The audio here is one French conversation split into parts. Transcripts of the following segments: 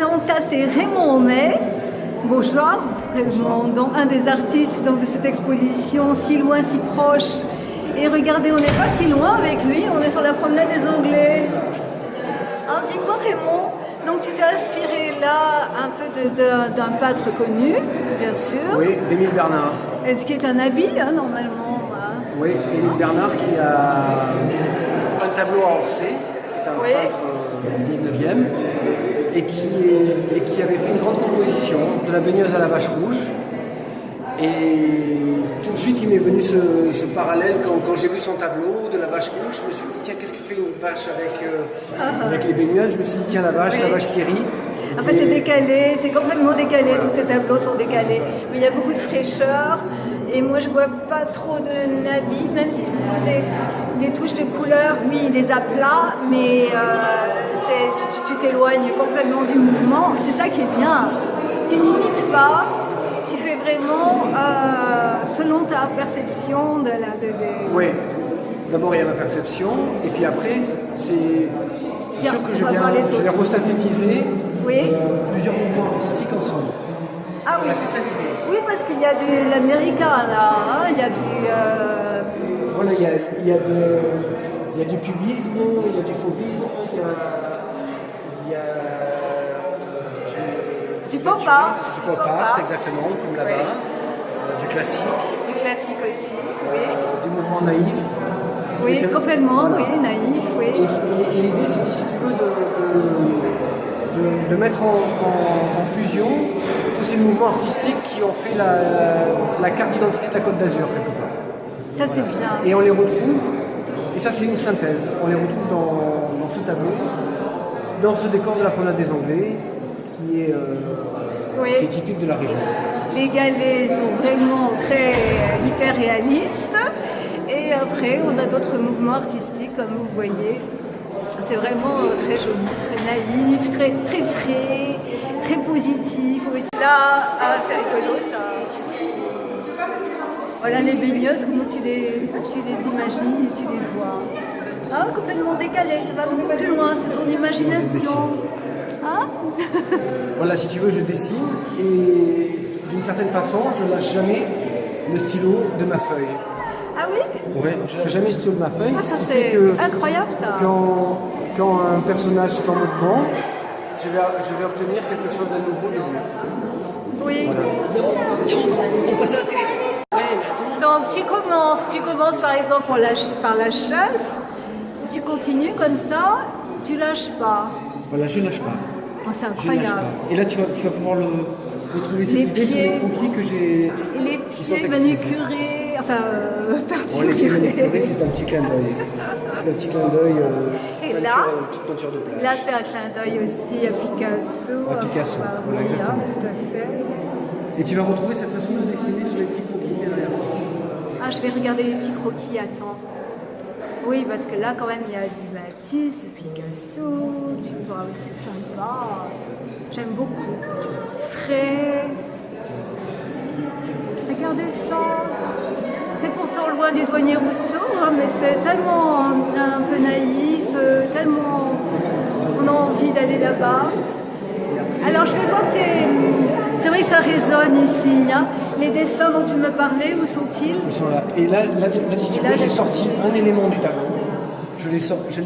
Donc ça c'est Raymond May, Beaujoire, donc un des artistes donc, de cette exposition Si loin, si proche. Et regardez, on n'est pas si loin avec lui, on est sur la promenade des Anglais. Dis-moi Raymond, donc tu t'es inspiré là un peu d'un peintre connu, bien sûr. Oui, d'Émile Bernard. Est-ce qu'il est un habit, normalement Oui, Émile Bernard qui a un tableau à Orsay, qui est un peintre du 19e, et qui avait fait une grande composition de la baigneuse à la vache rouge. Et tout de suite, il m'est venu ce parallèle quand j'ai vu son tableau de la vache rouge. Je me suis dit, tiens, qu'est-ce que fait une vache avec les baigneuses? Je me suis dit, tiens, la vache qui rit. Enfin, c'est décalé, c'est complètement décalé, tous ces tableaux sont décalés. Mais il y a beaucoup de fraîcheur. Et moi, je vois pas trop de nabis, même si ce sont des touches de couleur, oui, des aplats, mais tu t'éloignes complètement du mouvement. C'est ça qui est bien. Tu n'imites pas. Tu fais vraiment selon ta perception de la... Oui, d'abord il y a ma perception, et puis après, c'est sûr que je vais resynthétiser plusieurs mouvements artistiques ensemble. Ah oui, voilà, c'est ça l'idée. Oui, parce qu'il y a de l'américain là, il y a du... Voilà, il y a du cubisme, il y a du fauvisme, il y a du pop art. Du pop art, exactement, comme là-bas. Du classique. Du classique aussi, oui. Du mouvement naïf. Oui, complètement, voilà. Oui, naïf, oui. Et l'idée, c'est, si tu veux, de mettre en fusion tous ces mouvements artistiques qui ont fait la carte d'identité de la Côte d'Azur, quelque part. Ça, c'est bien. Et on les retrouve, et ça, c'est une synthèse. On les retrouve dans ce tableau, dans ce décor de la promenade des Anglais, qui est typique de la région. Les galets sont vraiment très hyper réalistes. Et après, on a d'autres mouvements artistiques, comme vous voyez. C'est vraiment très joli, très naïf, très frais, très positif. Aussi. Là, c'est rigolo ça. Voilà les baigneuses, comment tu les imagines et tu les vois. Ah, complètement décalé, ça va beaucoup plus loin, c'est ton imagination. Ah voilà, si tu veux, je dessine et d'une certaine façon, je lâche jamais le stylo de ma feuille. Ah oui? Oui, je lâche jamais le stylo de ma feuille. Ah, ça c'est incroyable ça. Quand un personnage est en mouvement, je vais obtenir quelque chose de nouveau de lui. Oui. Voilà. On passe à la télé. Donc tu commences par exemple par la chasse, tu continues comme ça, tu lâches pas. Voilà, je lâche pas. Oh, c'est incroyable. Et là tu vas pouvoir retrouver cette idée sur les croquis que j'ai. Et les pieds manucurés, enfin partout. Les pieds manucurés, c'est un petit clin d'œil. C'est un petit clin d'œil. Petite peinture de plage. Là c'est un clin d'œil aussi à Picasso. À Picasso, voilà, exactement. Tout à fait. Et tu vas retrouver cette façon de dessiner sur les petits croquis derrière. Ah, je vais regarder les petits croquis, attends. Oui, parce que là, quand même, il y a du Matisse, du Picasso, tu vois, c'est sympa. J'aime beaucoup. Frais. Regardez ça. C'est pourtant loin du douanier Rousseau, hein, mais c'est tellement un peu naïf, tellement on a envie d'aller là-bas. Alors, je vais voir C'est vrai que ça résonne ici. Hein. Les dessins dont tu me parlais, où sont-ils? Ils sont là. Et là si tu veux, j'ai sorti un élément du tableau. Je l'ai sorti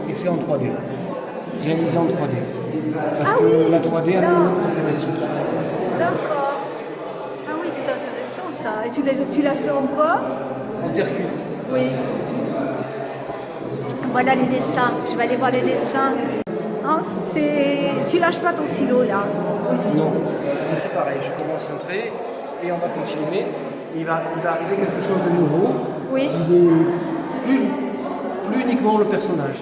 et fait en 3D. Réalisé en 3D. Parce que la 3D a une autre problématique. D'accord. Ah oui, c'est intéressant ça. Et tu l'as fait en quoi? En terre cuite. Oui. Voilà les dessins. Je vais aller voir les dessins. Hein, tu lâches pas ton stylo là aussi? Non. Mais c'est pareil. Je commence un trait et on va continuer. Et il va arriver quelque chose de nouveau. Oui. Qui n'est plus uniquement le personnage.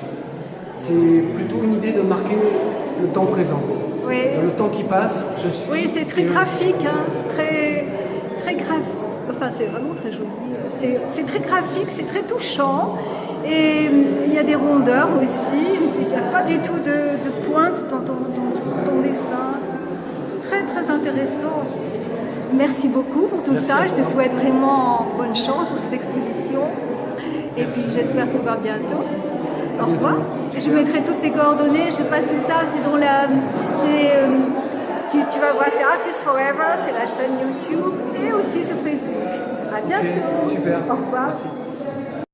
C'est plutôt une idée de marquer le temps présent. Oui. Dans le temps qui passe, je suis. Oui, c'est très graphique, hein, très graphique. Enfin, c'est vraiment très joli. C'est très graphique, c'est très touchant. Et il y a des rondeurs aussi. Il n'y a pas du tout de pointe dans ton dessin. Très, très intéressant. Merci beaucoup pour tout ça. Je te souhaite vraiment bonne chance pour cette exposition. Et puis, j'espère te voir bientôt. Au revoir. Et je mettrai toutes tes coordonnées. Je passe tout ça. C'est dans la. Tu vas voir, c'est Artist Forever, c'est la chaîne YouTube et aussi sur Facebook. À bientôt. Super. Au revoir. Merci.